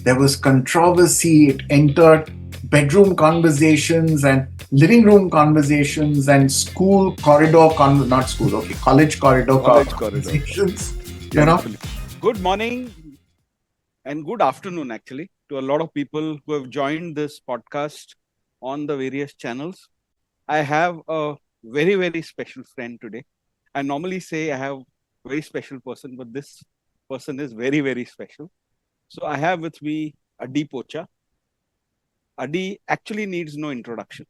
There was controversy. It entered bedroom conversations and living room conversations and college corridor College corridor. conversations, you know. Wonderfully. Good morning and good afternoon, actually, to a lot of people who have joined this podcast on the various channels. I have a very, very special friend today. I normally say I have a very special person, but this person is very, very special. So I have with me Adi Pocha. Adi actually needs no introduction.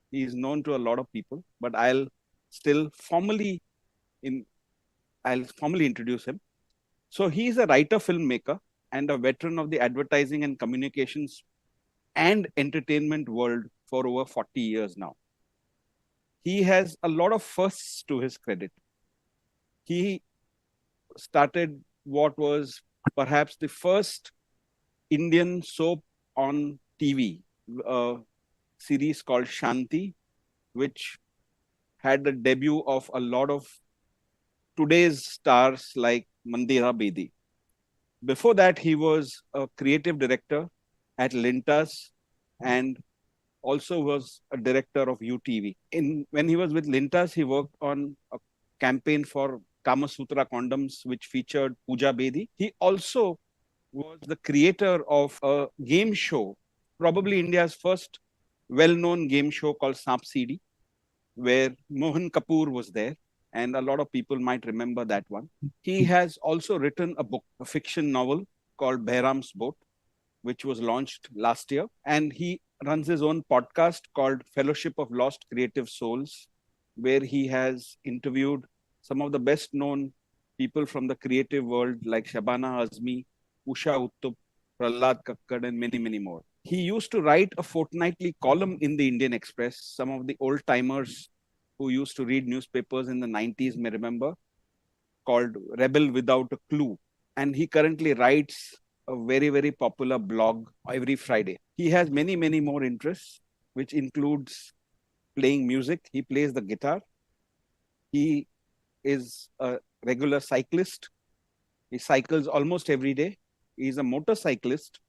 He is known to a lot of people, but still formally in I'll formally introduce him. So he is a writer, filmmaker, and a veteran of the advertising and communications and entertainment world for over 40 years now. He has a lot of firsts to his credit. He started what was perhaps the first Indian soap on TV, a series called Shanti, which had the debut of a lot of today's stars like Mandira Bedi. Before that, he was a creative director at Lintas and also was a director of UTV. When he was with Lintas, he worked on a campaign for Kama Sutra condoms, which featured Pooja Bedi. He also was the creator of a game show, probably India's first well-known game show called Saap CD, where Mohan Kapoor was there. And a lot of people might remember that one. He has also written a book, a fiction novel called Behram's Boat, which was launched last year. And he runs his own podcast called Fellowship of Lost Creative Souls, where he has interviewed some of the best known people from the creative world like Shabana Azmi, Usha Uttup, Prahlad Kakkad, and many, many more. He used to write a fortnightly column in the Indian Express. Some of the old timers who used to read newspapers in the 90s may remember, called Rebel Without a Clue. And he currently writes a very, very popular blog every Friday. He has many, many more interests, which includes playing music. He plays the guitar. He is a regular cyclist. He cycles almost every day. He's a motorcyclist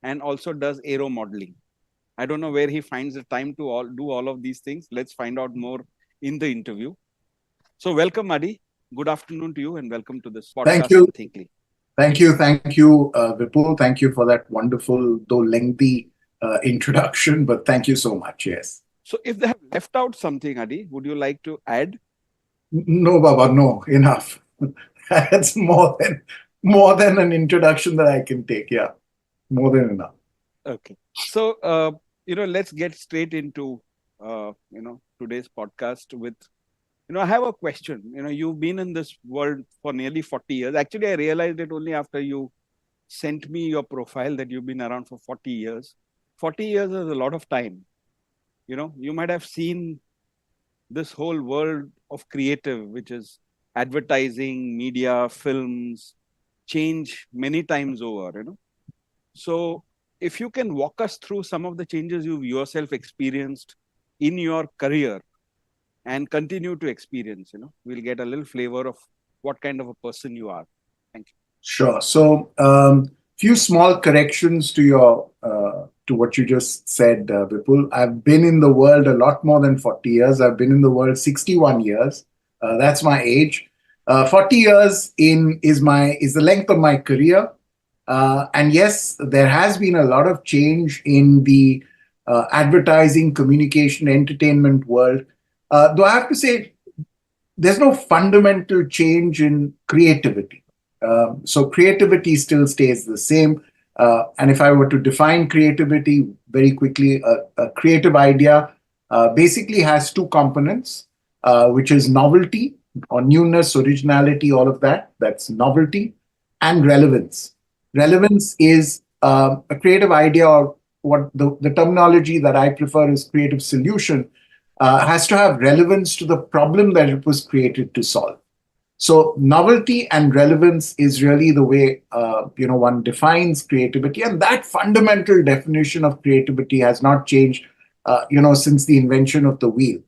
and also does aero modeling. I don't know where he finds the time to do all of these things. Let's find out more in the interview. So welcome, Adi. Good afternoon to you and welcome to this Thank podcast you. on Thinkly. Thank you, Vipul. Thank you for that wonderful, though lengthy introduction, but thank you so much. Yes. So if they have left out something, Adi, would you like to add? No, Baba, no, enough. That's more than an introduction that I can take. Yeah, more than enough. Okay. So, let's get straight into, today's podcast with, I have a question. You've been in this world for nearly 40 years. Actually, I realized it only after you sent me your profile that you've been around for 40 years. 40 years is a lot of time. You might have seen this whole world of creative, which is advertising, media, films, change many times over, So if you can walk us through some of the changes you've yourself experienced in your career and continue to experience, we'll get a little flavor of what kind of a person you are. Thank you. Sure. So, few small corrections to what you just said, Vipul. I've been in the world a lot more than 40 years. I've been in the world 61 years. That's my age. 40 years is the length of my career. And yes, there has been a lot of change in the advertising, communication, entertainment world. Though I have to say, there's no fundamental change in creativity. So creativity still stays the same. And if I were to define creativity very quickly, a creative idea basically has two components, which is novelty or newness, originality, all of that. That's novelty, and relevance. Relevance is a creative idea, or what the terminology that I prefer is creative solution, has to have relevance to the problem that it was created to solve. So novelty and relevance is really the way one defines creativity, and that fundamental definition of creativity has not changed, since the invention of the wheel.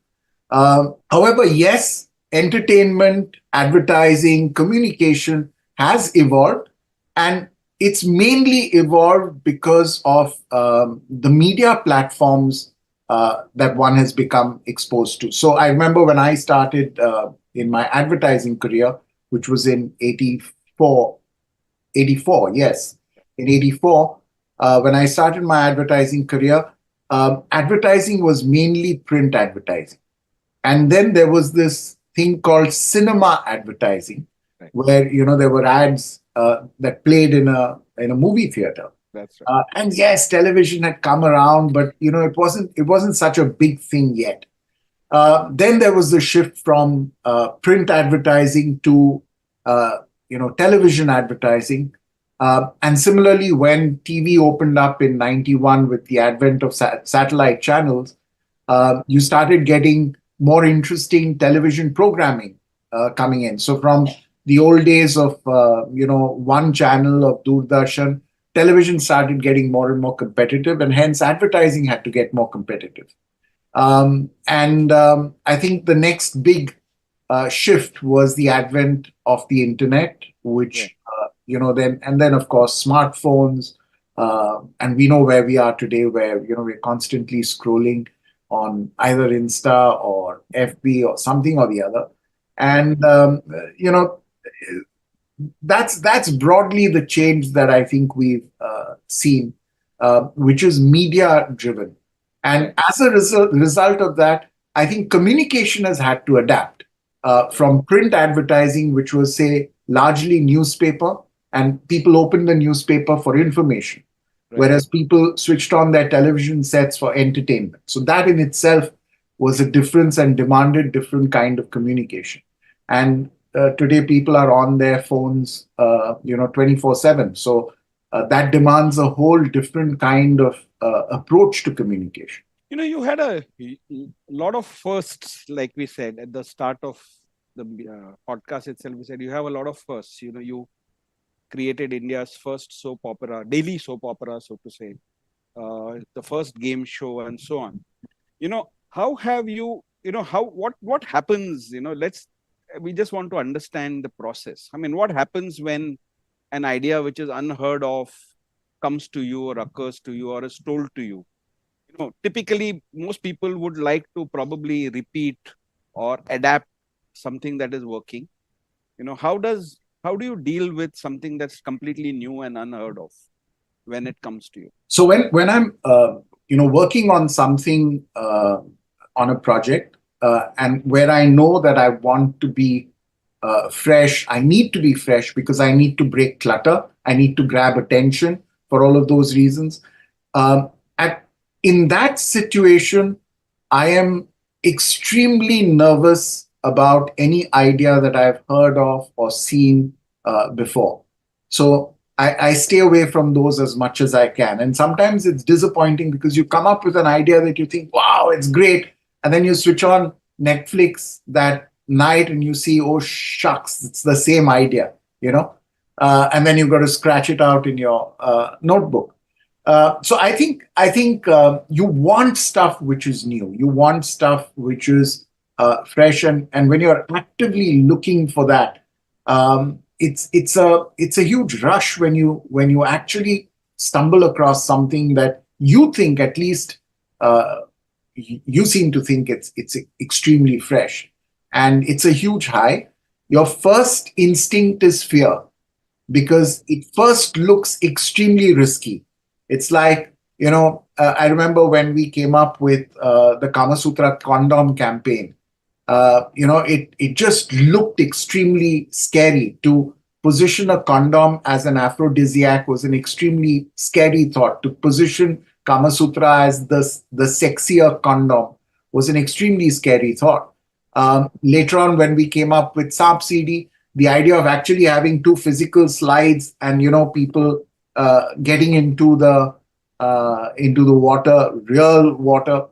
However, yes, entertainment, advertising, communication has evolved, and it's mainly evolved because of the media platforms that one has become exposed to. So I remember when I started in my advertising career, which was in 84, 84, yes, in 84, when I started my advertising career, advertising was mainly print advertising. And then there was this thing called cinema advertising, Right. where there were ads that played in a movie theater. That's right. And yes, television had come around, but it wasn't such a big thing yet. Then there was the shift from print advertising to television advertising. And similarly, when TV opened up in 91 with the advent of satellite channels, you started getting more interesting television programming coming in. So from the old days of one channel of Doordarshan, television started getting more and more competitive, and hence advertising had to get more competitive. And I think the next big shift was the advent of the internet, Yeah. which then of course smartphones, and we know where we are today, where we're constantly scrolling on either Insta or FB or something or the other, and you know that's broadly the change that I think we've seen, which is media driven. And Right. as a result of that, I think communication has had to adapt Right. from print advertising, which was, say, largely newspaper, and people opened the newspaper for information, Right. whereas people switched on their television sets for entertainment. So that in itself was a difference and demanded different kind of communication. And today people are on their phones, 24/7. So that demands a whole different kind of approach to communication. You had a lot of firsts, like we said at the start of the podcast itself. We said you have a lot of firsts. You created India's first soap opera, daily soap opera, so to say, the first game show, and so on. How have you? How what happens? We just want to understand the process. I mean, what happens when an idea which is unheard of comes to you or occurs to you or is told to you? Typically most people would like to probably repeat or adapt something that is working. How do you deal with something that's completely new and unheard of when it comes to you? So when I'm working on something on a project, and where I know that I want to be fresh, I need to be fresh because I need to break clutter, I need to grab attention for all of those reasons. At In that situation, I am extremely nervous about any idea that I've heard of or seen before. So I stay away from those as much as I can. And sometimes it's disappointing because you come up with an idea that you think, wow, it's great. And then you switch on Netflix that night and you see, oh, shucks, it's the same idea, and then you've got to scratch it out in your notebook. So I think you want stuff which is new. You want stuff which is fresh, and when you're actively looking for that, it's a huge rush when you actually stumble across something that you think, at least you seem to think it's extremely fresh, and it's a huge high. Your first instinct is fear because it first looks extremely risky. It's like, I remember when we came up with the Kama Sutra condom campaign. It just looked extremely scary. To position a condom as an aphrodisiac was an extremely scary thought. To position Kama Sutra as the sexier condom was an extremely scary thought. Later on, when we came up with Saap CD, the idea of actually having two physical slides and people getting into the water, real water,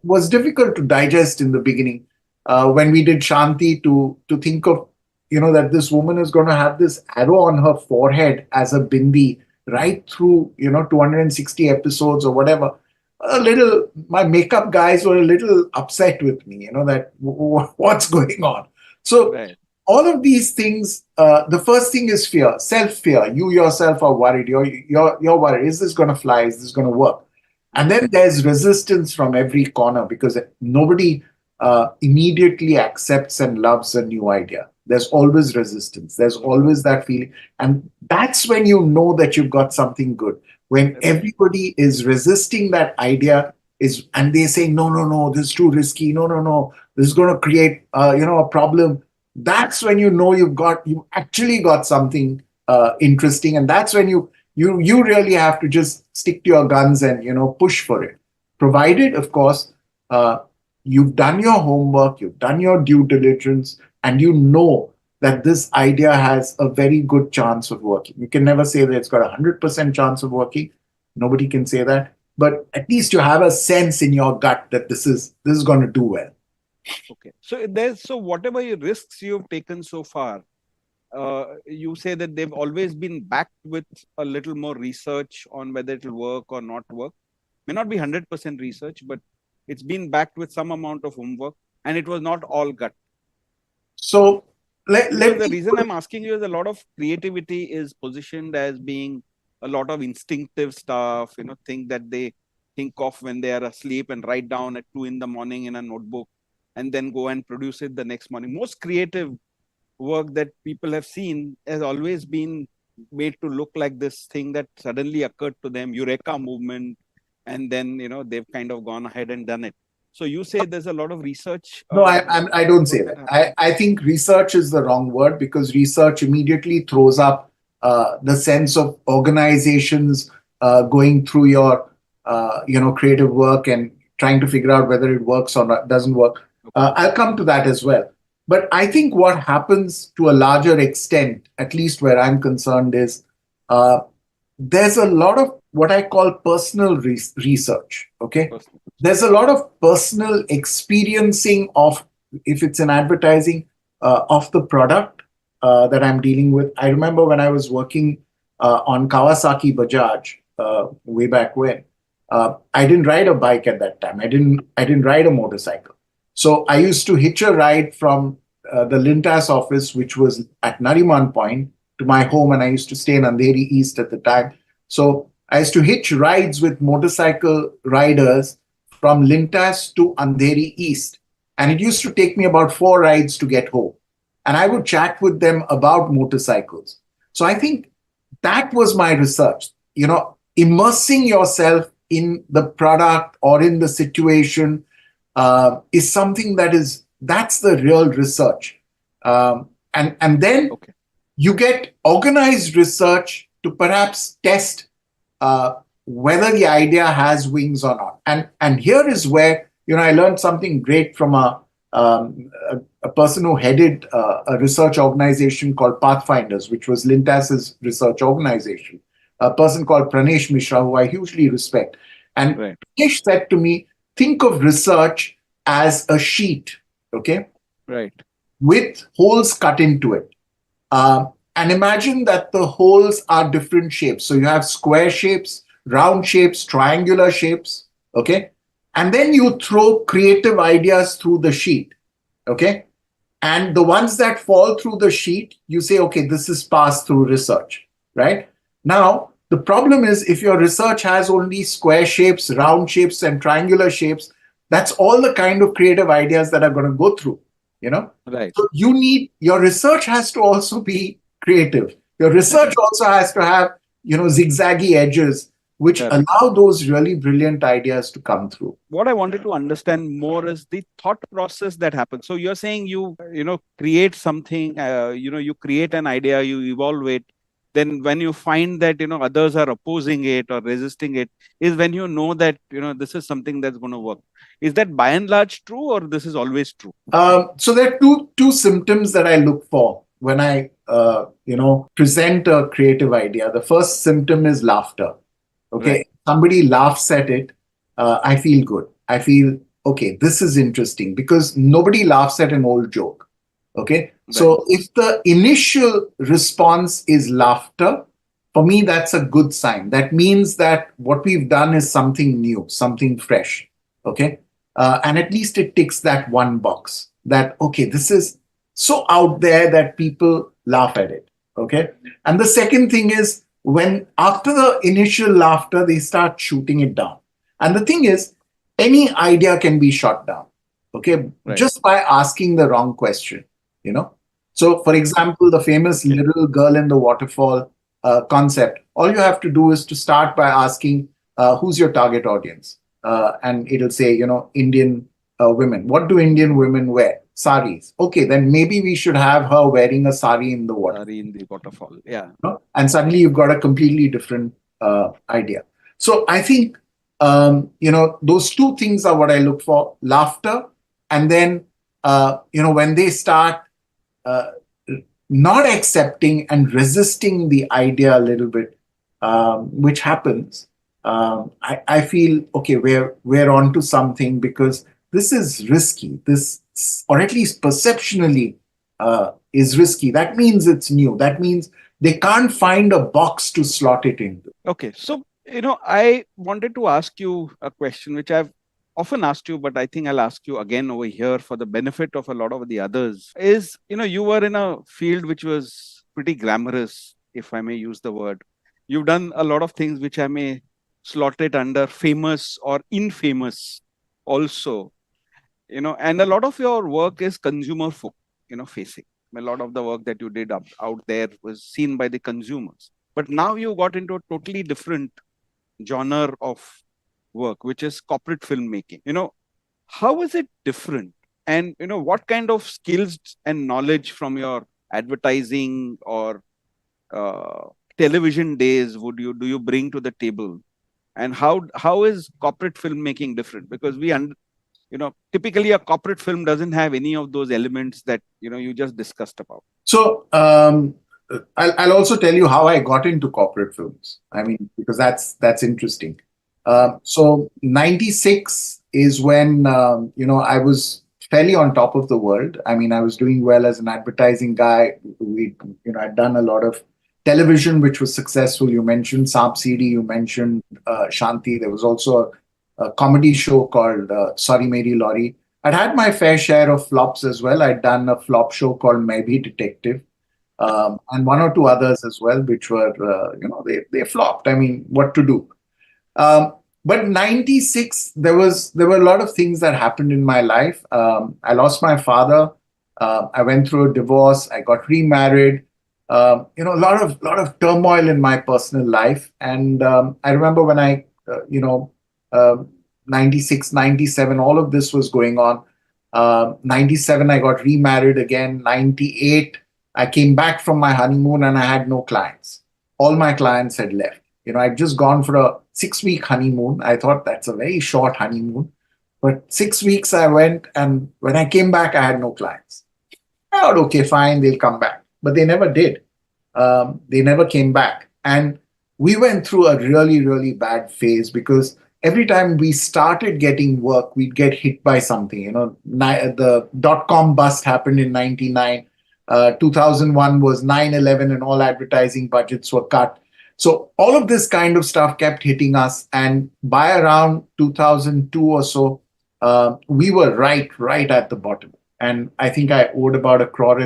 was difficult to digest in the beginning. When we did Shanti, to think of that this woman is going to have this arrow on her forehead as a bindi right through 260 episodes or whatever. My makeup guys were a little upset with me, that what's going on. So Right. all of these things, the first thing is fear, self-fear. You yourself are worried. You're worried. Is this going to fly? Is this going to work? And then there's resistance from every corner because nobody immediately accepts and loves a new idea. There's always resistance. There's always that feeling. And that's when you know that you've got something good. When everybody is resisting that idea and they say, no, no, no, this is too risky. No, no, no, this is going to create, a problem. That's when you know you actually got something interesting. And that's when you really have to just stick to your guns and, push for it. Provided, of course, you've done your homework, you've done your due diligence, and you know that this idea has a very good chance of working. You can never say that it's got a 100% chance of working. Nobody can say that. But at least you have a sense in your gut that this is going to do well. Okay. So whatever risks you've taken so far, you say that they've always been backed with a little more research on whether it'll work or not work. May not be 100% research, but it's been backed with some amount of homework, and it was not all gut. So the reason I'm asking you is a lot of creativity is positioned as being a lot of instinctive stuff, thing that they think of when they are asleep and write down at 2 a.m. in a notebook and then go and produce it the next morning. Most creative work that people have seen has always been made to look like this thing that suddenly occurred to them, eureka movement, and then, they've kind of gone ahead and done it. So you say there's a lot of research. No, I don't say that. I think research is the wrong word because research immediately throws up the sense of organizations going through your, creative work and trying to figure out whether it works or not, doesn't work. I'll come to that as well. But I think what happens to a larger extent, at least where I'm concerned, is there's a lot of what I call personal research. Okay. There's a lot of personal experiencing of, if it's in advertising, of the product that I'm dealing with. I remember when I was working on Kawasaki Bajaj way back when, I didn't ride a bike at that time. I didn't ride a motorcycle. So I used to hitch a ride from the Lintas office, which was at Nariman Point, to my home, and I used to stay in Andheri East at the time. So I used to hitch rides with motorcycle riders from Lintas to Andheri East. And it used to take me about 4 rides to get home. And I would chat with them about motorcycles. So I think that was my research. Immersing yourself in the product or in the situation is something that's the real research. And then you get organized research to perhaps test whether the idea has wings or not. And here is where, I learned something great from a person who headed a research organization called Pathfinders, which was Lintas's research organization, a person called Pranesh Mishra, who I hugely respect. And Pranesh said to me, think of research as a sheet, okay? Right. With holes cut into it. And imagine that the holes are different shapes. So you have square shapes, round shapes, triangular shapes, okay? And then you throw creative ideas through the sheet, okay? And the ones that fall through the sheet, you say, okay, this is passed through research, right? Now, the problem is if your research has only square shapes, round shapes, and triangular shapes, that's all the kind of creative ideas that are going to go through, Right. So your research has to also be creative. Your research also has to have, zigzaggy edges, which allow those really brilliant ideas to come through. What I wanted to understand more is the thought process that happens. So you're saying you create something, you create an idea, you evaluate. Then when you find that, others are opposing it or resisting it, is when you know that, this is something that's going to work. Is that by and large true, or this is always true? So there are two symptoms that I look for when I, present a creative idea. The first symptom is laughter. Okay. Right. Somebody laughs at it. I feel good. I feel, okay, this is interesting because nobody laughs at an old joke. Okay. Right. So if the initial response is laughter, for me, that's a good sign. That means that what we've done is something new, something fresh. Okay. And at least it ticks that one box that, okay, this is, so out there that people laugh at it. Okay. And the second thing is when after the initial laughter, they start shooting it down. And the thing is, any idea can be shot down. Okay. Right. Just by asking the wrong question, you know. So, for example, the famous Okay. little girl in the waterfall concept, all you have to do is to start by asking, who's your target audience? And it'll say, Indian women. What do Indian women wear? Saris. Okay, then maybe we should have her wearing a sari in the water. Sorry, in the waterfall. Yeah. And suddenly you've got a completely different idea. So I think, those two things are what I look for: laughter, and then, when they start uh, not accepting and resisting the idea a little bit, which happens, I feel okay. We're onto something because this is risky. This, or at least perceptionally, is risky. That means it's new. That means they can't find a box to slot it into. Okay. So, I wanted to ask you a question which I've often asked you, but I think I'll ask you again over here for the benefit of a lot of the others. Is, you were in a field which was pretty glamorous, if I may use the word. You've done a lot of things which I may slot it under famous or infamous also, and a lot of your work is consumer facing. A lot of the work that you did out there was seen by the consumers. But now you got into a totally different genre of work, which is corporate filmmaking. How is it different? And what kind of skills and knowledge from your advertising or uh, television days would you do you bring to the table? And how is corporate filmmaking different? Because typically a corporate film doesn't have any of those elements that you just discussed about. So I'll also tell you how I got into corporate films. I mean, because that's interesting. So '96 is when I was fairly on top of the world. I mean, I was doing well as an advertising guy. I'd done a lot of television, which was successful. You mentioned Saap CD, you mentioned Shanti. There was also a comedy show called Sorry Mary Laurie. I'd had my fair share of flops as well. I'd done a flop show called Maybe Detective, and one or two others as well, which were, they flopped. I mean, what to do? Um, but '96, there were a lot of things that happened in my life. I lost my father. I went through a divorce. I got remarried. A lot of turmoil in my personal life. And I remember when um 96, 97, all of this was going on. 97, I got remarried again. 98, I came back from my honeymoon and I had no clients. All my clients had left. I'd just gone for a 6-week honeymoon. I thought that's a very short honeymoon. But 6 weeks I went, and when I came back, I had no clients. I thought, okay, fine, they'll come back. But they never did. They never came back. And we went through a really, really bad phase because every time we started getting work, we'd get hit by something. The dot-com bust happened in '99. 2001 was 9/11 and all advertising budgets were cut. So all of this kind of stuff kept hitting us. And by around 2002 or so, we were right at the bottom. And I think I owed about 1.30 crore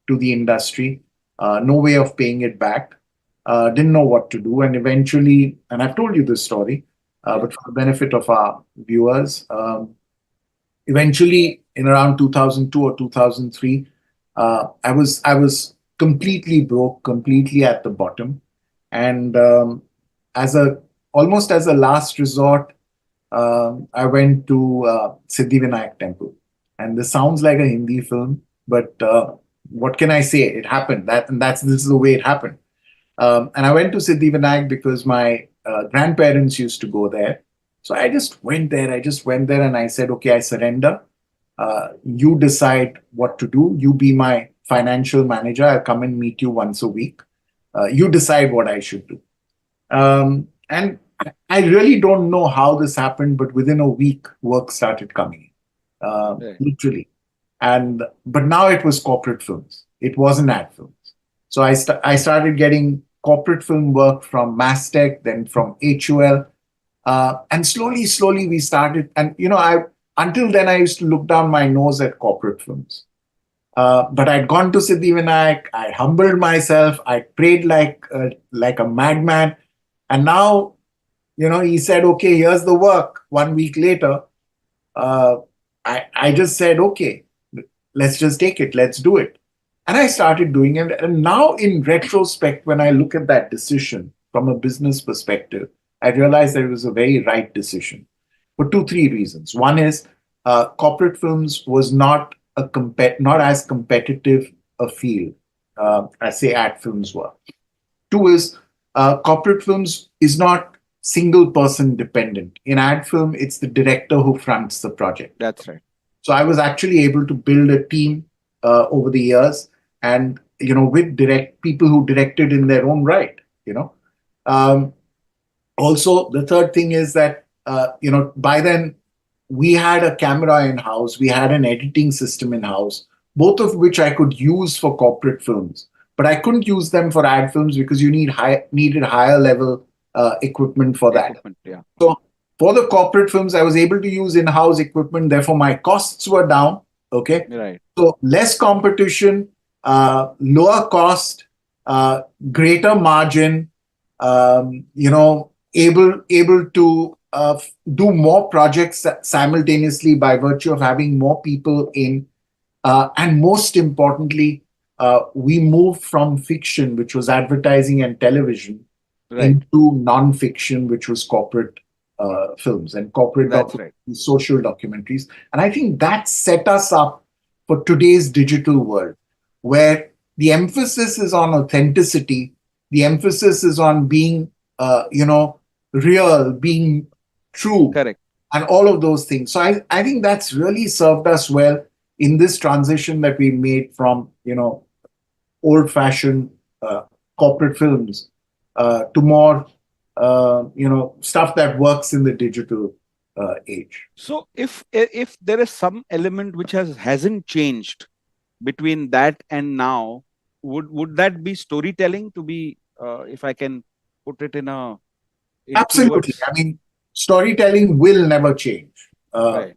to the industry. No way of paying it back. Didn't know what to do. And eventually, and I've told you this story, but for the benefit of our viewers, eventually in around 2002 or 2003, I was completely broke, completely at the bottom. And as a almost as a last resort, I went to Siddhivinayak Temple. And this sounds like a Hindi film, but what can I say? It happened. This is the way it happened. And I went to Siddhivinayak because my grandparents used to go there. So I just went there. And I said, okay, I surrender. You decide what to do. You be my financial manager. I'll come and meet you once a week. You decide what I should do. And I really don't know how this happened, but within a week, work started coming in, Right. literally. But now it was corporate films. It wasn't ad films. So I started getting corporate film work from Mastech, then from HUL, and slowly we started. And I until then I used to look down my nose at corporate films. But I'd gone to Siddhivinayak, I humbled myself, I prayed like a madman. And now, he said, okay, here's the work. 1 week later, uh, I just said, okay, let's just take it, let's do it. And I started doing it. And now, in retrospect, when I look at that decision from a business perspective, I realized that it was a very right decision for two, three reasons. One is corporate films was not as competitive a field as say ad films were. Two is corporate films is not single person dependent. In ad film, it's the director who fronts the project. That's right. So I was actually able to build a team over the years, and with direct people who directed in their own right. Um, Also, the third thing is that by then we had a camera in house, we had an editing system in house, both of which I could use for corporate films, but I couldn't use them for ad films because you needed higher level equipment for that. Equipment, yeah. So for the corporate films, I was able to use in-house equipment. Therefore, my costs were down. Okay. Right. So less competition, lower cost, greater margin. Able to do more projects simultaneously by virtue of having more people in. And most importantly, we moved from fiction, which was advertising and television, Right. into non-fiction, which was corporate films and corporate That's right. social documentaries. And I think that set us up for today's digital world, where the emphasis is on authenticity, the emphasis is on being, real, being true, Correct. and all of those things. So I think that's really served us well in this transition that we made from, old-fashioned corporate films to more, stuff that works in the digital age. So if there is some element which hasn't changed between that and now, would that be storytelling? To be, if I can put it in Absolutely. words? I mean, storytelling will never change. Right.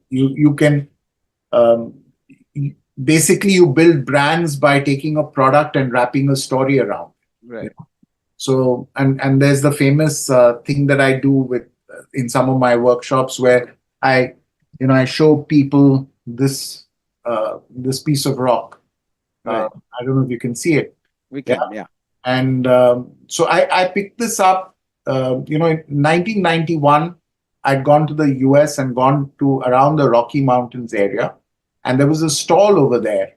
You can um, basically you build brands by taking a product and wrapping a story around. Right. So and there's the famous thing that I do with in some of my workshops where I show people this piece of rock. Right. I don't know if you can see it. We can. Yeah. And so I picked this up. In 1991, I'd gone to the US and gone to around the Rocky Mountains area, and there was a stall over there.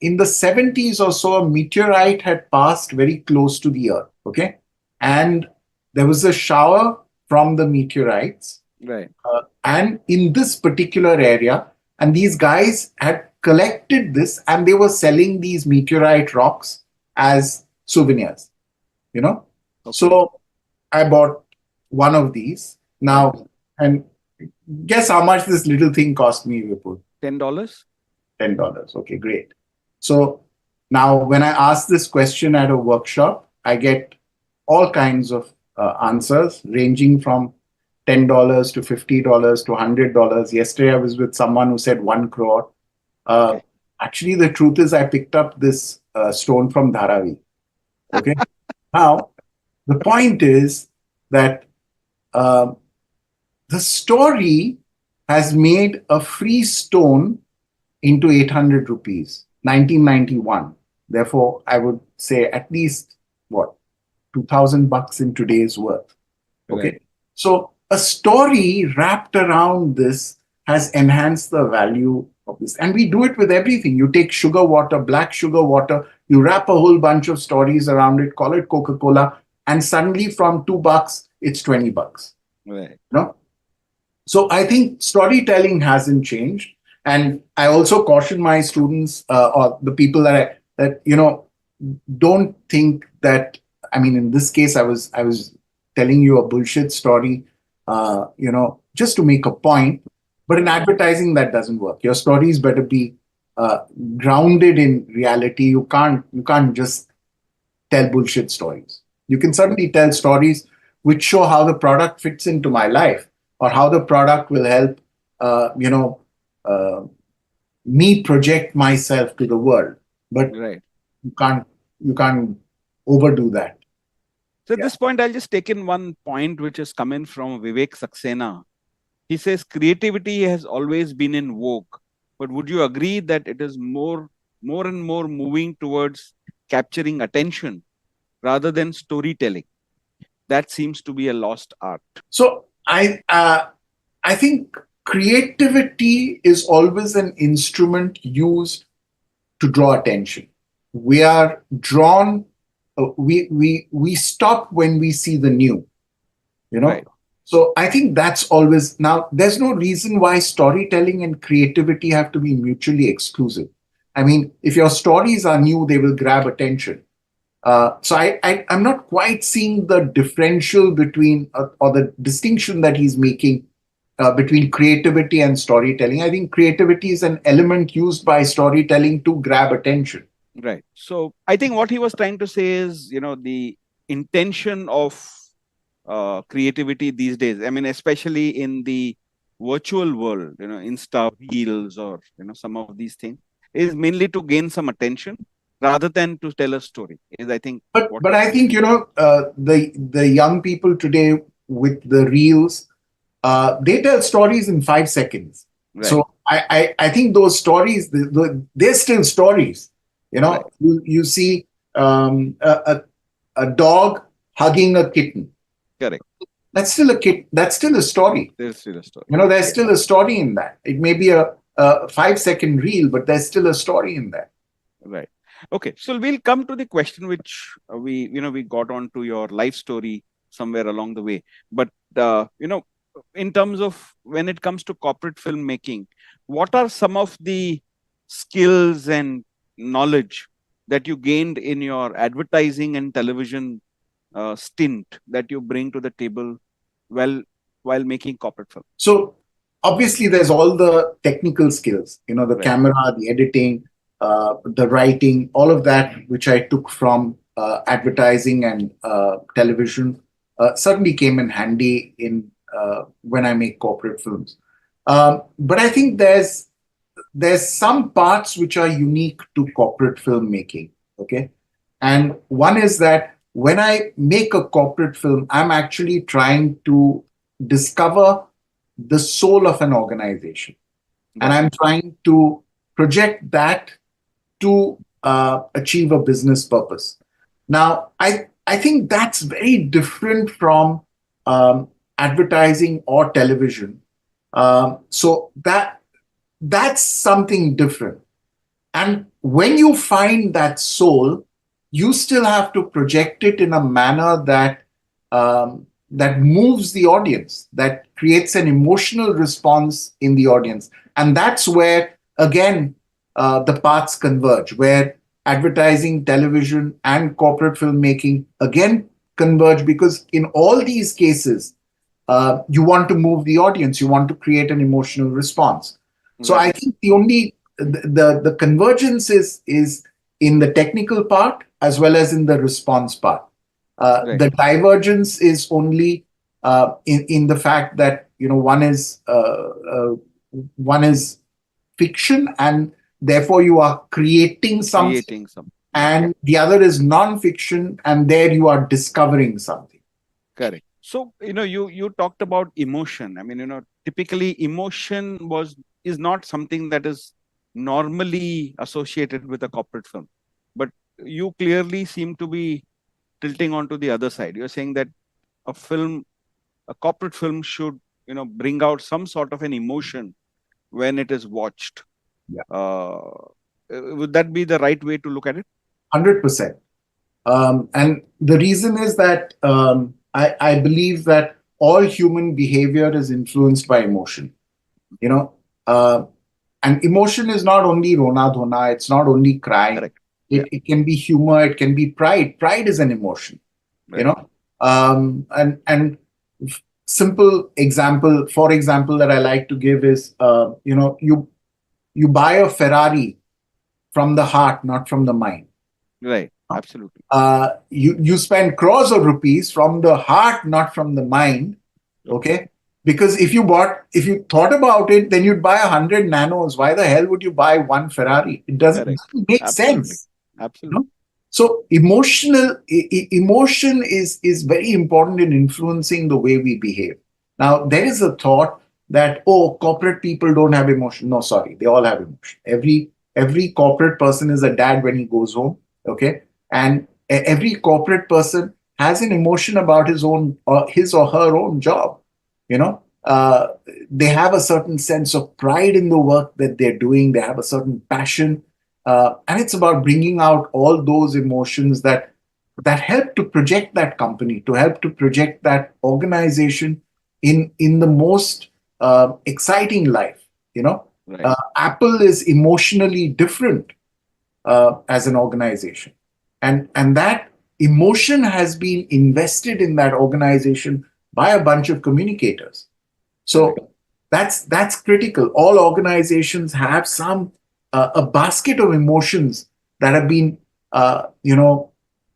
In the 70s or so, a meteorite had passed very close to the Earth. Okay, and there was a shower from the meteorites. Right. And in this particular area, and these guys had collected this and they were selling these meteorite rocks as souvenirs. Okay. So I bought one of these now, and guess how much this little thing cost me, Vipul? $10. $10. Okay, great. So now when I ask this question at a workshop, I get all kinds of answers ranging from $10 to $50 to $100. Yesterday, I was with someone who said 1 crore. Okay. Actually, the truth is I picked up this stone from Dharavi. Okay. Now, the point is that the story has made a free stone into 800 rupees, 1991. Therefore, I would say at least, $2,000 in today's worth. Okay. Right. So a story wrapped around this has enhanced the value of this. And we do it with everything. You take sugar water, black sugar water, you wrap a whole bunch of stories around it, call it Coca-Cola, and suddenly from $2, it's $20. Right. So I think storytelling hasn't changed. And I also caution my students or the people that don't think that, in this case, I was telling you a bullshit story, just to make a point. But in advertising, that doesn't work. Your stories better be grounded in reality. You can't just tell bullshit stories. You can certainly tell stories which show how the product fits into my life or how the product will help, me project myself to the world. But Right. you can't you can't overdo that. So at Yeah. this point, I'll just take in one point which is coming from Vivek Saxena. He says creativity has always been in vogue, but would you agree that it is more and more moving towards capturing attention rather than storytelling? That seems to be a lost art. So I think creativity is always an instrument used to draw attention. We are drawn. We stop when we see the new. You know. Right. So I think that's always now. There's no reason why storytelling and creativity have to be mutually exclusive. I mean, if your stories are new, they will grab attention. So I'm not quite seeing the differential between or the distinction that he's making between creativity and storytelling. I think creativity is an element used by storytelling to grab attention. Right. So I think what he was trying to say is, the intention of creativity these days. I mean, especially in the virtual world, Insta Reels or some of these things, is mainly to gain some attention rather than to tell a story. Is I think But what but he's I trying. think the young people today with the reels, they tell stories in 5 seconds. Right. So I think those stories they're still stories. Right. You see a dog hugging a kitten. Correct. That's still a kid. That's still a story. There's still a story. There's still a story in that. It may be a 5 second reel, but there's still a story in that. Right. Okay. So we'll come to the question which we got on to your life story somewhere along the way. But, in terms of when it comes to corporate filmmaking, what are some of the skills and knowledge that you gained in your advertising and television stint that you bring to the table while while making corporate film? So obviously, there's all the technical skills. The Right. camera, the editing, the writing, all of that, which I took from advertising and television, certainly came in handy in when I make corporate films. But I think there's some parts which are unique to corporate filmmaking. Okay. And one is that when I make a corporate film, I'm actually trying to discover the soul of an organization. And Right. I'm trying to project that to achieve a business purpose. Now, I think that's very different from advertising or television. So that's something different. And when you find that soul, you still have to project it in a manner that moves the audience, that creates an emotional response in the audience. And that's where, again, the paths converge, where advertising, television, and corporate filmmaking again converge, because in all these cases, you want to move the audience, you want to create an emotional response. So Right. I think the convergence is in the technical part as well as in the response part. Right. The divergence is only in the fact that one is fiction, and therefore you are creating something, Creating some. Right. and the other is non-fiction, and there you are discovering something. Correct. So, you talked about emotion. I mean, typically emotion is not something that is normally associated with a corporate film. But you clearly seem to be tilting onto the other side. You're saying that a film, a corporate film should, bring out some sort of an emotion when it is watched. Yeah, Would that be the right way to look at it? 100%. And the reason is that I believe that all human behavior is influenced by emotion. You know, uh, and emotion is not only rona dhona, it's not only crying. Correct. Yeah. It can be humor, it can be pride. Pride is an emotion. You Right. know, and simple example, for example, that I like to give is, you buy a Ferrari from the heart, not from the mind. Right. Absolutely. You spend crores of rupees from the heart, not from the mind. Okay. Okay. Because if you thought about it, then you'd buy 100 nanos. Why the hell would you buy one Ferrari? Correct. Doesn't make Absolutely. sense. You know? Absolutely. So emotion is very important in influencing the way we behave. Now there is a thought that, oh, corporate people don't have emotion. No, sorry, they all have emotion. Every corporate person is a dad when he goes home. Okay, and every corporate person has an emotion about his or her own job. You know, they have a certain sense of pride in the work that they're doing. They have a certain passion, and it's about bringing out all those emotions that help to project that company, to help to project that organization in the most exciting life. You know, Right. Apple is emotionally different as an organization, and that emotion has been invested in that organization by a bunch of communicators. Correct. So that's critical. All organizations have some a basket of emotions that have been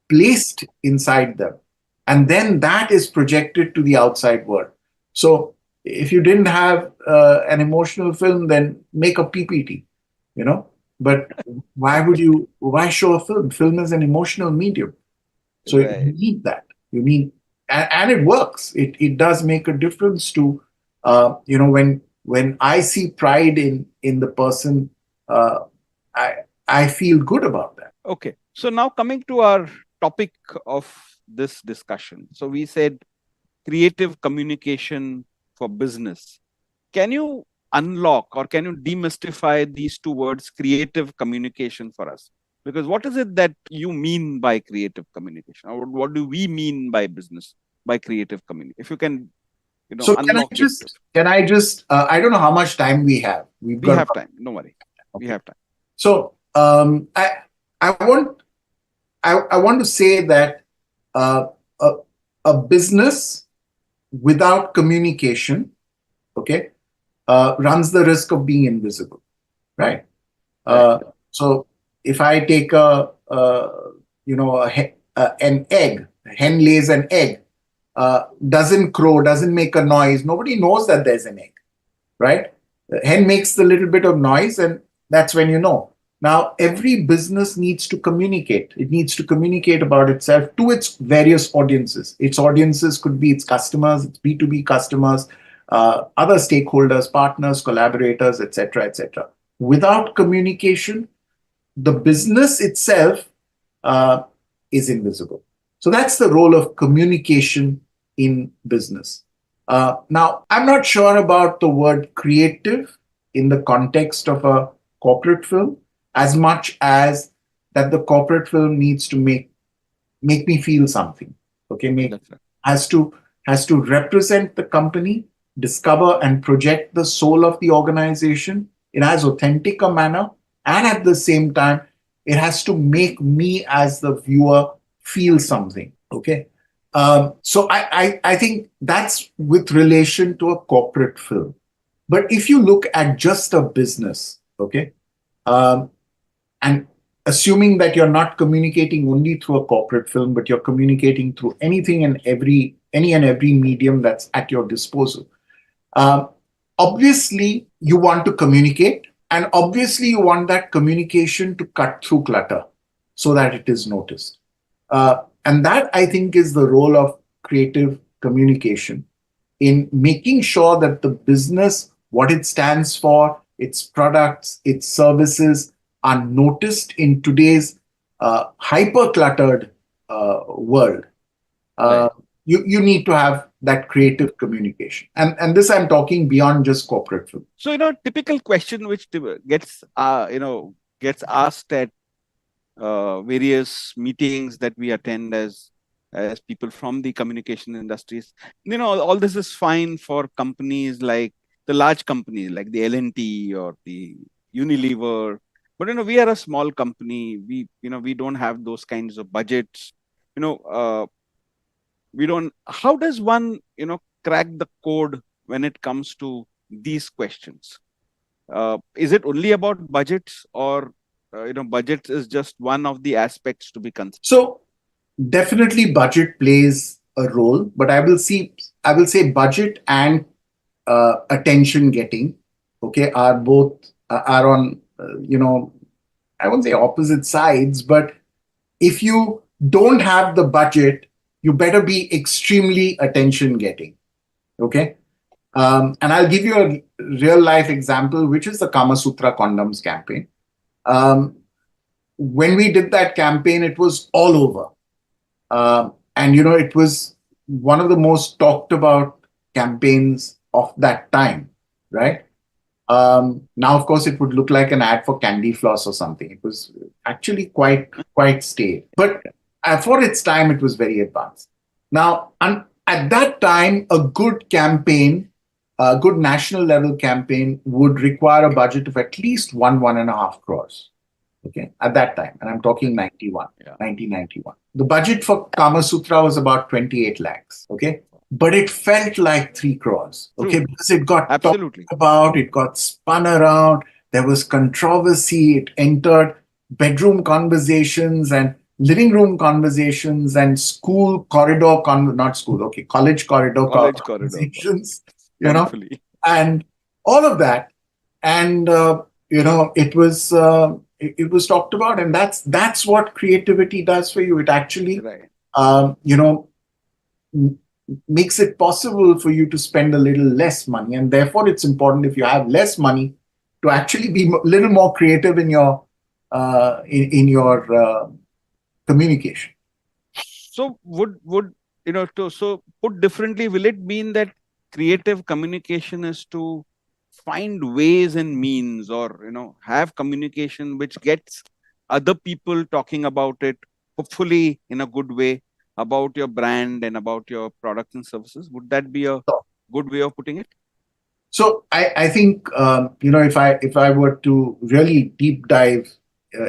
placed inside them, and then that is projected to the outside world. So if you didn't have an emotional film, then make a PPT. You know, but why show a film? Film is an emotional medium, so you Right. need that. You need, and it works. It does make a difference to, when I see pride in the person, uh, I I feel good about that. Okay. So now coming to our topic of this discussion. So we said creative communication for business. Can you unlock or can you demystify these two words, creative communication, for us? Because what is it that you mean by creative communication, or what do we mean by business by creative communication? If you can, So unlock it. I don't know how much time we have. We've We got have about, time. No worry. We okay. have time. So I want I want to say that uh, a, a business without communication, okay, runs the risk of being invisible, right? Correct. So if I take an egg, a hen lays an egg, doesn't crow, doesn't make a noise. Nobody knows that there's an egg, right? The hen makes the little bit of noise, and that's when you know. Now, every business needs to communicate. It needs to communicate about itself to its various audiences. Its audiences could be its customers, its B2B customers, other stakeholders, partners, collaborators, etc., etc. Without communication, the business itself uh, is invisible. So that's the role of communication in business. Now, I'm not sure about the word creative in the context of a corporate film as much as that the corporate film needs to make me feel something. Okay, That's right. has to has to represent the company, discover and project the soul of the organization in as authentic a manner, and at the same time, it has to make me as the viewer feel something. Okay. So I think that's with relation to a corporate film. But if you look at just a business, okay, um, and assuming that you're not communicating only through a corporate film, but you're communicating through any and every medium that's at your disposal. Um, Obviously, you want to communicate, and obviously, you want that communication to cut through clutter so that it is noticed. And that, I think, is the role of creative communication in making sure that the business, what it stands for, its products, its services are noticed in today's hyper cluttered world. Uh, Right. you need to have that creative communication, and this I'm talking beyond just corporate film. So, typical question which gets asked at various meetings that we attend as people from the communication industries. All this is fine for companies like the large companies like the L&T or the Unilever, but we are a small company. We don't have those kinds of budgets. You know, we don't. How does one crack the code when it comes to these questions? Is it only about budgets, or budgets is just one of the aspects to be considered? So definitely budget plays a role, but I will say budget and attention getting, okay, are both are on, I won't say opposite sides, but if you don't have the budget, you better be extremely attention getting. Okay. And I'll give you a real life example, which is the Kama Sutra condoms campaign. Um, when we did that campaign, it was all over. And, it was one of the most talked about campaigns of that time, right? Now, of course, it would look like an ad for candy floss or something. It was actually quite stale. But for its time, it was very advanced. Now, at that time, a good campaign, a good national level campaign would require a budget of at least 1.5 crores. Okay, at that time. And I'm talking 1991. The budget for Kama Sutra was about 28 lakhs. Okay. But it felt like 3 crores. Okay. True. Because it got Absolutely talked about, it got spun around, there was controversy, it entered bedroom conversations and living room conversations and school corridor, college corridor conversations, and all of that. And, it was talked about, and that's what creativity does for you. It actually, makes it possible for you to spend a little less money, and therefore it's important if you have less money to actually be a little more creative in your communication. So would so put differently, will it mean that creative communication is to find ways and means, or have communication which gets other people talking about it, hopefully in a good way, about your brand and about your products and services? Would that be a good way of putting it? So I think if I were to really deep dive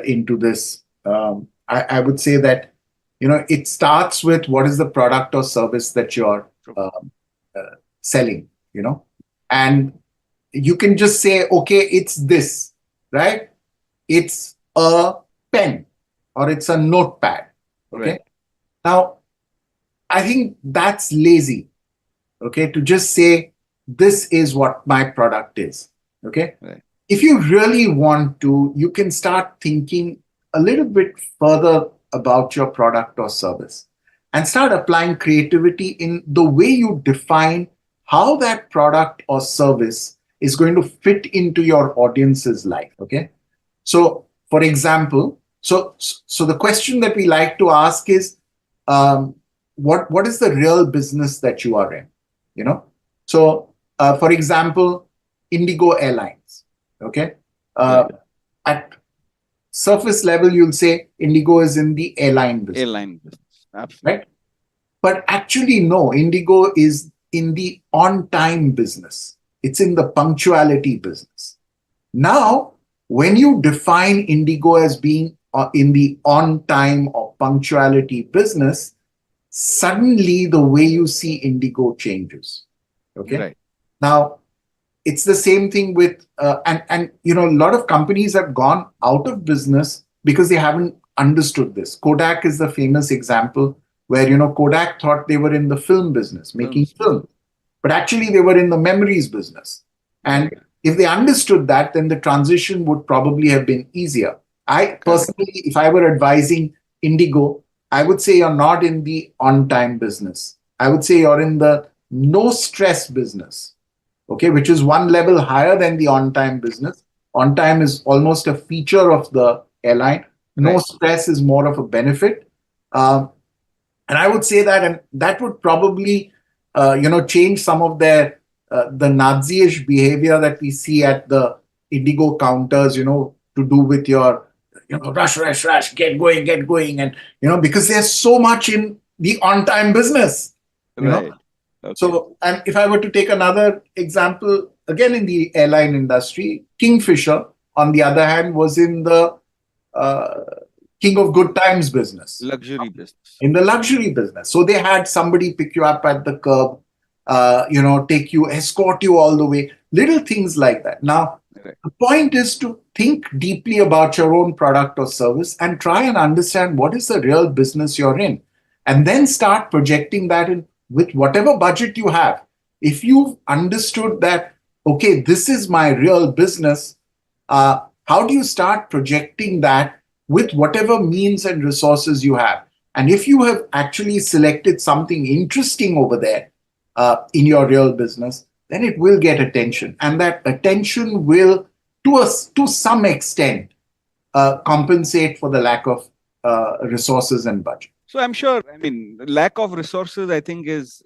into this, I would say that it starts with what is the product or service that you're selling, and you can just say, okay, it's this, right? It's a pen or it's a notepad. Okay. Right. Now, I think that's lazy. Okay. To just say, this is what my product is. Okay. Right. If you really want to, you can start thinking a little bit further about your product or service and start applying creativity in the way you define how that product or service is going to fit into your audience's life. Okay. So, for example, so the question that we like to ask is, what is the real business that you are in? So, for example, Indigo Airlines. Okay. At surface level, you'll say Indigo is in the airline business. Absolutely. Right. But actually, no, Indigo is in the on-time business. It's in the punctuality business. Now, when you define Indigo as being in the on-time or punctuality business, suddenly the way you see Indigo changes. Okay. Right. Now, it's the same thing with, a lot of companies have gone out of business because they haven't understood this. Kodak is the famous example where, Kodak thought they were in the film business, making film. But actually, they were in the memories business. And if they understood that, then the transition would probably have been easier. I personally, if I were advising Indigo, I would say you're not in the on-time business. I would say you're in the no-stress business, okay, which is one level higher than the on-time business. On-time is almost a feature of the airline. No stress is more of a benefit. And I would say that, and that would probably change some of the Nazi-ish behavior that we see at the Indigo counters, to do with your, rush, get going. And, because there's so much in the on-time business, Right. Okay. So, and if I were to take another example, again, in the airline industry, Kingfisher, on the other hand, was in the King of Good Times business. Luxury business. In the luxury business. So they had somebody pick you up at the curb, take you, escort you all the way, little things like that. Now, the point is to think deeply about your own product or service and try and understand what is the real business you're in. And then start projecting that in with whatever budget you have. If you've understood that, okay, this is my real business, how do you start projecting that with whatever means and resources you have? And if you have actually selected something interesting over there in your real business, then it will get attention. And that attention will, to some extent, compensate for the lack of resources and budget. So I'm sure, I mean, lack of resources, I think is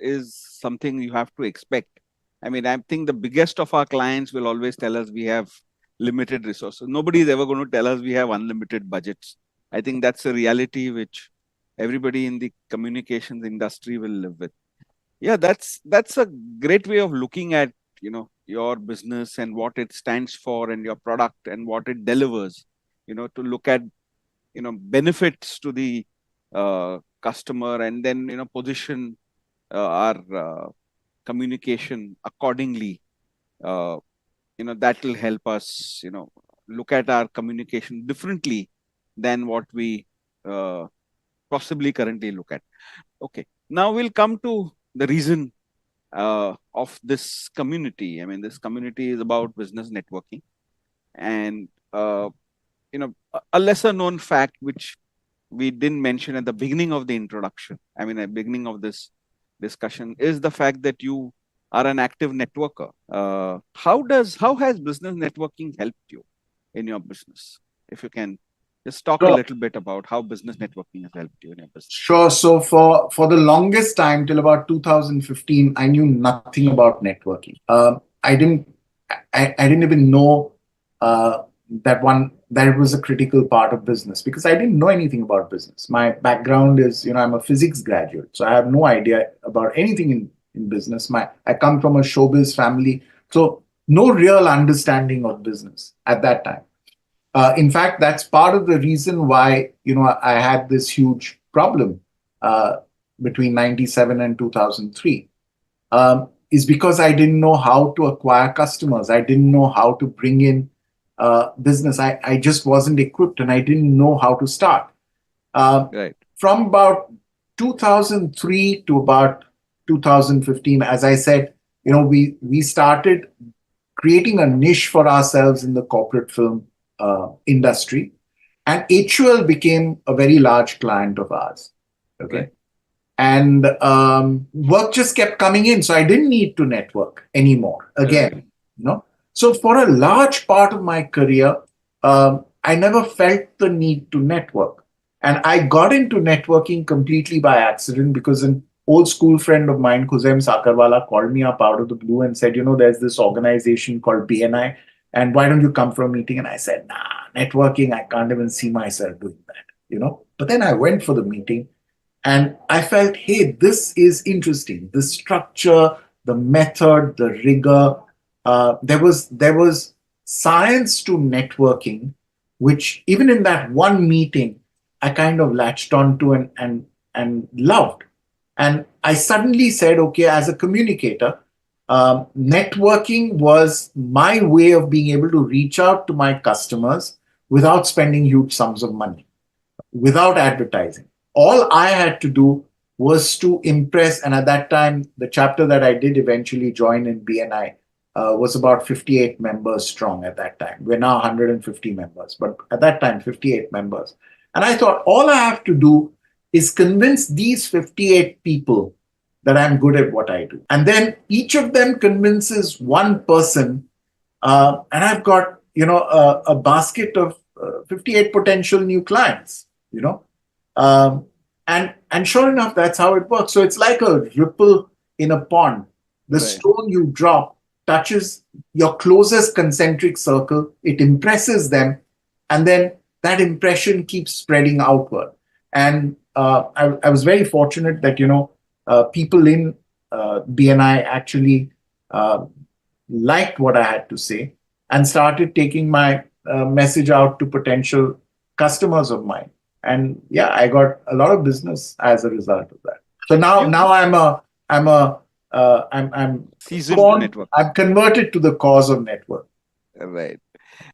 something you have to expect. I mean, I think the biggest of our clients will always tell us we have limited resources. Nobody is ever going to tell us we have unlimited budgets. I think that's a reality which everybody in the communications industry will live with. Yeah, that's a great way of looking at, your business and what it stands for and your product and what it delivers. To look at benefits to the customer, and then position our communication accordingly. uh, that will help us look at our communication differently than what we uh, possibly currently look at. Okay, now we'll come to the reason of this community. I mean, this community is about business networking, and a lesser known fact which we didn't mention at the beginning of the introduction, I mean, at the beginning of this discussion, is the fact that you are an active networker. How has business networking helped you in your business? If you can just talk a So, little bit about how business networking has helped you in your business. sure. So for the longest time, till about 2015, I knew nothing about networking. I didn't even know that it was a critical part of business, because I didn't know anything about business. My background is, I'm a physics graduate, so I have no idea about anything in business. I come from a showbiz family, so no real understanding of business at that time. In fact, that's part of the reason why I had this huge problem uh, between '97 and 2003. Is because I didn't know how to acquire customers. I didn't know how to bring in business. I just wasn't equipped, and I didn't know how to start. Uh, Right. from about 2003 to about 2015, as I said, we started creating a niche for ourselves in the corporate film industry, and HUL became a very large client of ours. Okay. Right. And work just kept coming in, so I didn't need to network anymore again. Right. So for a large part of my career, I never felt the need to network, and I got into networking completely by accident, because an old school friend of mine, Khuzem Sakarwala, called me up out of the blue and said, there's this organization called BNI, and why don't you come for a meeting? And I said, nah, networking, I can't even see myself doing that. But then I went for the meeting, and I felt, hey, this is interesting. The structure, the method, the rigor. There was science to networking, which even in that one meeting, I kind of latched onto and loved. And I suddenly said, okay, as a communicator, networking was my way of being able to reach out to my customers without spending huge sums of money, without advertising. All I had to do was to impress. And at that time, the chapter that I did eventually join in BNI was about 58 members strong at that time. We're now 150 members, but at that time, 58 members. And I thought, all I have to do is convince these 58 people that I'm good at what I do. And then each of them convinces one person, and I've got, a basket of 58 potential new clients, you know. Um, and sure enough, that's how it works. So it's like a ripple in a pond. The Right. stone you drop touches your closest concentric circle, it impresses them, and then that impression keeps spreading outward. And I was very fortunate that, people in BNI actually uh, liked what I had to say and started taking my message out to potential customers of mine. And yeah, I got a lot of business as a result of that. So now, You I'm seasoned network. I'm converted to the cause of network. Right.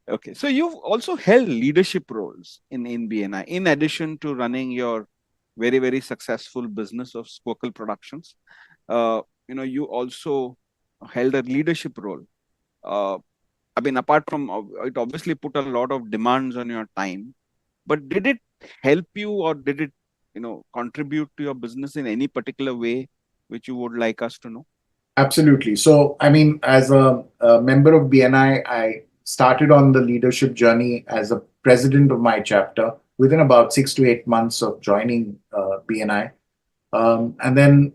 Okay. So you've also held leadership roles in BNI, in addition to running your very, very successful business of Squircle Productions. You also held a leadership role, uh, I mean, apart from it obviously put a lot of demands on your time, but did it help you, or did it, contribute to your business in any particular way, which you would like us to know? Absolutely. So, I mean, as a member of BNI, I started on the leadership journey as a president of my chapter within about 6 to 8 months of joining BNI. And then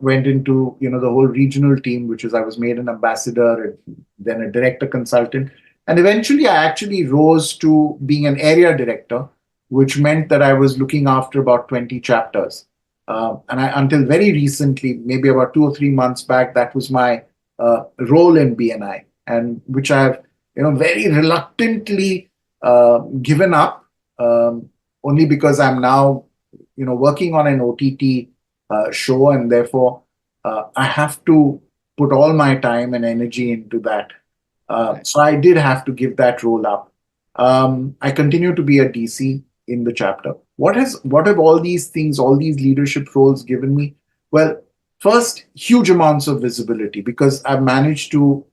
went into the whole regional team, which is I was made an ambassador and then a director consultant, and eventually I actually rose to being an area director, which meant that I was looking after about 20 chapters. And until very recently, maybe about 2 or 3 months back, that was my role in BNI, and which I have very reluctantly given up, only because I'm now working on an OTT show, and therefore I have to put all my time and energy into that. Right. So I did have to give that role up. I continue to be a DC in the chapter. What have all these things, all these leadership roles given me? Well, first, huge amounts of visibility, because I've managed to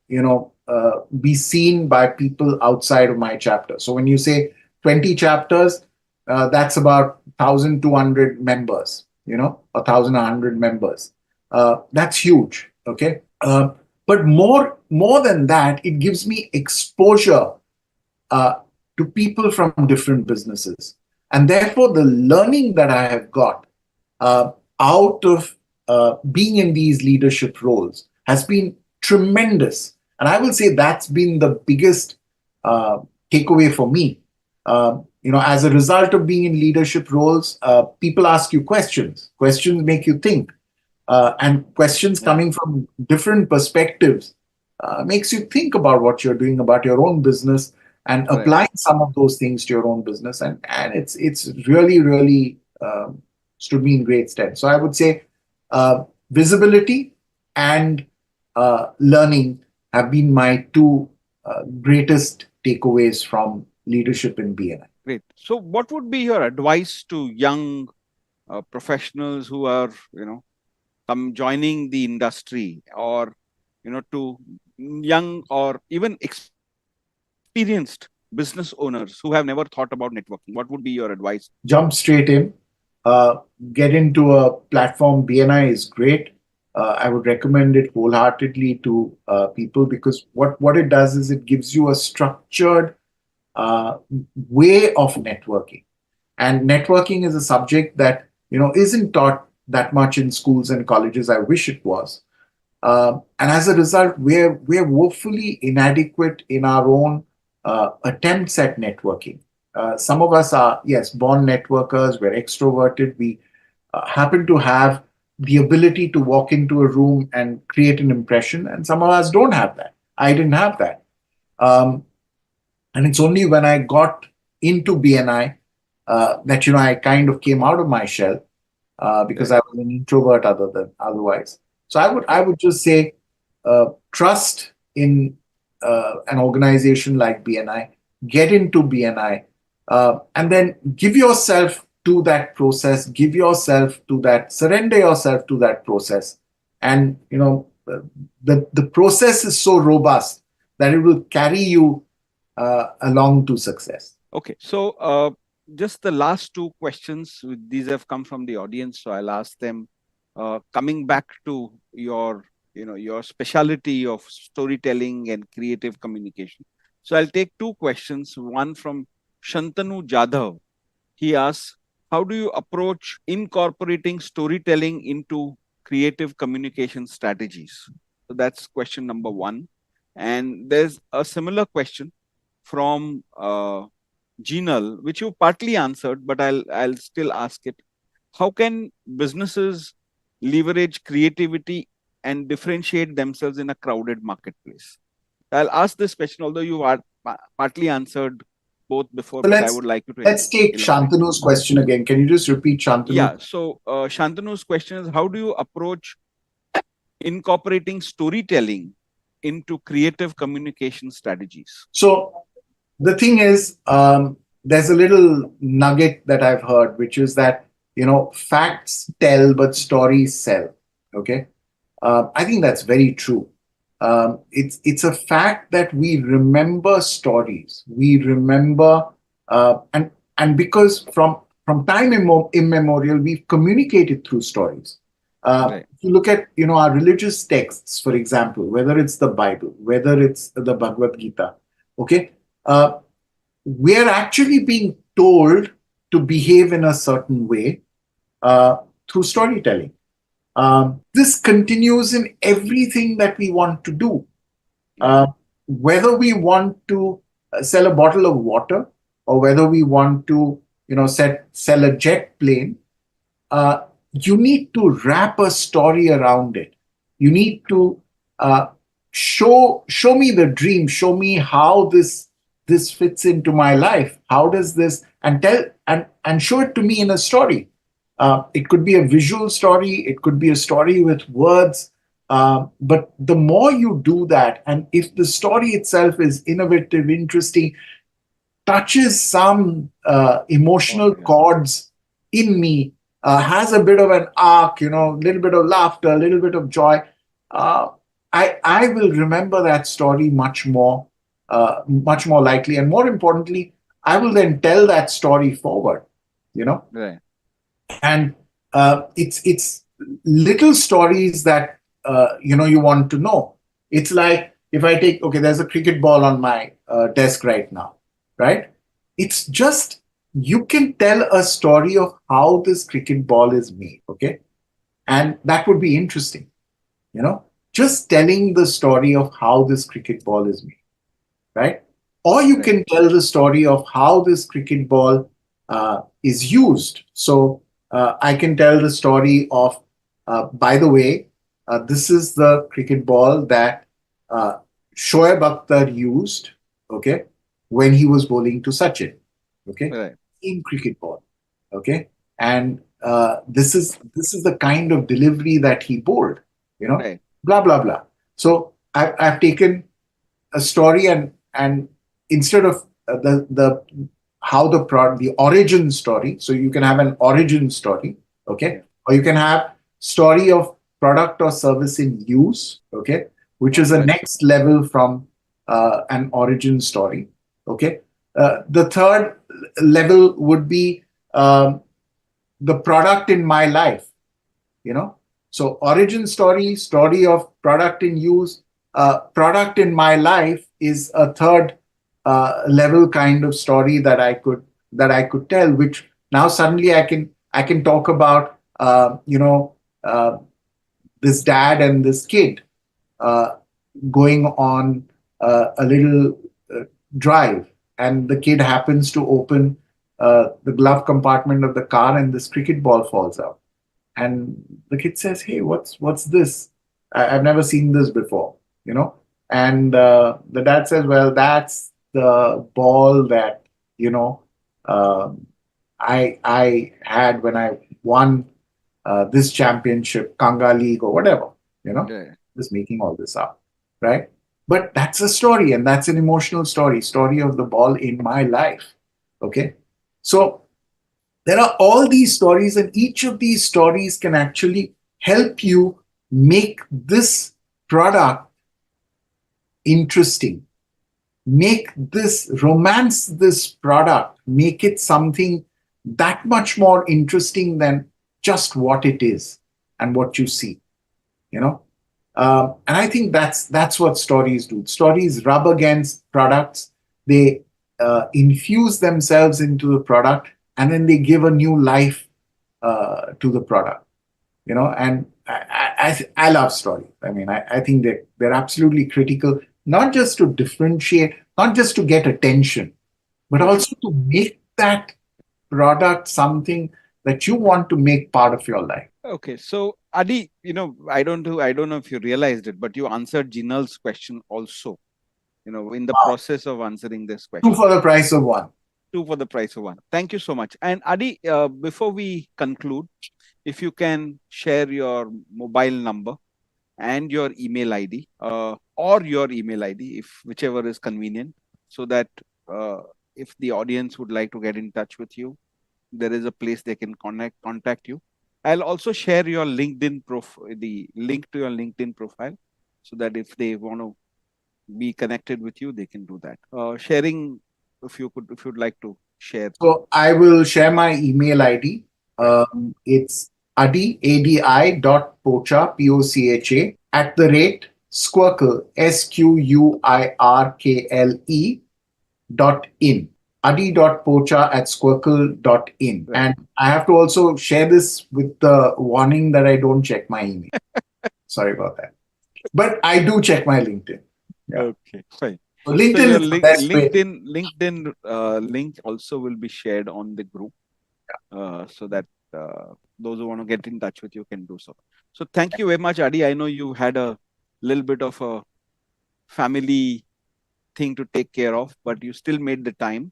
be seen by people outside of my chapter. So when you say 20 chapters, that's about 1,200 members, 1,100 members. That's huge. Okay. But more than that, it gives me exposure uh, to people from different businesses. And therefore, the learning that I have got uh, out of being in these leadership roles has been tremendous. And I will say that's been the biggest uh, takeaway for me. As a result of being in leadership roles, people ask you questions. Questions make you think, and questions Yeah. coming from different perspectives makes you think about what you're doing, about your own business, and Right. applying some of those things to your own business. And it's really, really stood me in great stead. So I would say visibility and learning have been my two greatest takeaways from leadership in BNI. Great. So, what would be your advice to young professionals who are, come joining the industry, or, to young or even experienced business owners who have never thought about networking? What would be your advice? Jump straight in, uh, get into a platform. BNI is great. I would recommend it wholeheartedly to people, because what it does is it gives you a structured uh, way of networking. And networking is a subject that isn't taught that much in schools and colleges. I wish it was. And as a result, we're woefully inadequate in our own attempts at networking. Some of us are, yes, born networkers. We're extroverted. We happen to have the ability to walk into a room and create an impression, and some of us don't have that. I didn't have that. Um, and it's only when I got into BNI that I kind of came out of my shell, because Right. I was an introvert other than otherwise. So I Right. would just say trust in an organization like BNI, get into BNI, and then give yourself to that process, give yourself to that, surrender yourself to that process, and the process is so robust that it will carry you along to success. Okay. So, just the last two questions. These have come from the audience, so I'll ask them. Coming back to your specialty of storytelling and creative communication. So I'll take two questions. One from Shantanu Jadhav. He asks, how do you approach incorporating storytelling into creative communication strategies? So that's question number one. And there's a similar question from Jinal, which you partly answered, but I'll still ask it. How can businesses leverage creativity and differentiate themselves in a crowded marketplace? I'll ask this question, although you are partly answered both before, So but I would like you to let's take elaborate. Shantanu's question again. Can you just repeat Shantanu? Yeah. So Shantanu's question is, how do you approach incorporating storytelling into creative communication strategies? So the thing is, there's a little nugget that I've heard, which is that facts tell, but stories sell. Okay, I think that's very true. It's a fact that we remember stories. We remember, and because from time immemorial, we've communicated through stories. Right. If you look at our religious texts, for example, whether it's the Bible, whether it's the Bhagavad Gita, okay, uh, we're actually being told to behave in a certain way uh, through storytelling. This continues in everything that we want to do. Right. Uh, Whether we want to sell a bottle of water or whether we want to, sell a jet plane, uh, you need to wrap a story around it. You need to uh, show me the dream, show me how this fits into my life. How does this and tell and show it to me in a story. It could be a visual story, it could be a story with words. But the more you do that, and if the story itself is innovative, interesting, touches some Oh, emotional yeah. chords in me, has a bit of an arc, a little bit of laughter, a little bit of joy, uh, I will remember that story much more likely, and more importantly, I will then tell that story forward. You know, Right. and it's little stories that you want to know. It's like if I take, okay, there's a cricket ball on my desk right now, right? It's just, you can tell a story of how this cricket ball is made, okay, and that would be interesting, you know just telling the story of how this cricket ball is made, right? Or you Right. can tell the story of how this cricket ball is used. So I can tell the story of, by the way, this is the cricket ball that uh, Shoaib Akhtar used, okay, when he was bowling to Sachin, okay, Right. in cricket ball, okay, and this is the kind of delivery that he bowled, Right. blah blah blah. So I've taken a story, and instead of the how the origin story, so you can have an origin story, okay, Yeah. or you can have story of product or service in use, okay, which is a Right. next level from an origin story, okay. The third level would be the product in my life, you know so origin story, story of product in use, product in my life is a third level kind of story that I could tell, which now suddenly I can talk about, uh, this dad and this kid uh, going on a little drive, and the kid happens to open the glove compartment of the car, and this cricket ball falls out, and the kid says, "Hey, what's this? I've never seen this before." And the dad says, "Well, that's the ball that you know um, I had when I won this championship, Kanga League or whatever." Right. Just making all this up, right? But that's a story, and that's an emotional story of the ball in my life. Okay, so there are all these stories, and each of these stories can actually help you make this product interesting, make this romance, this product, make it something that much more interesting than just what it is and what you see. you know and I think that's what stories do. Stories rub against products. They infuse themselves into the product, and then they give a new life to the product. And I love stories. I mean, I think that they're absolutely critical, not just to differentiate, not just to get attention, but Right. also to make that product something that you want to make part of your life. Okay. So Adi, I don't know if you realized it, but you answered Jinal's question also, in the Wow. process of answering this Two question. for the price of one. Two for the price of one. Thank you so much. And Adi, before we conclude, if you can share your mobile number and your email ID, or your email ID, if whichever is convenient, so that uh, if the audience would like to get in touch with you, there is a place they can contact you. I'll also share your LinkedIn the link to your LinkedIn profile, so that if they want to be connected with you, they can do that. Sharing, if you'd like to share. So I will share my email ID. Right. It's adi dot pocha, Pocha, at the rate squircle, SQUIRKLE dot in. Adi.pocha at squircle.in. Right. And I have to also share this with the warning that I don't check my email. Sorry about that. But I do check my LinkedIn. Yeah. Okay, fine. So So LinkedIn your is the best way. LinkedIn link also will be shared on the group, so that those who want to get in touch with you can do so. So thank you very much, Adi. I know you had a little bit of a family thing to take care of, but you still made the time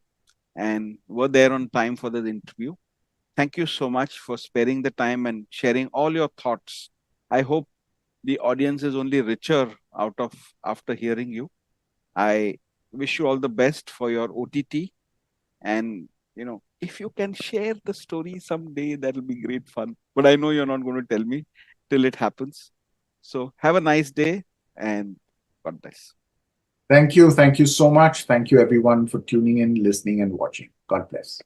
and were there on time for the interview. Thank you so much for sparing the time and sharing all your thoughts. I hope the audience is only richer out of after hearing you. I wish you all the best for your OTT. And, if you can share the story someday, that'll be great fun. But I know you're not going to tell me till it happens. So have a nice day and God bless. Thank you. Thank you so much. Thank you, everyone, for tuning in, listening, and watching. God bless.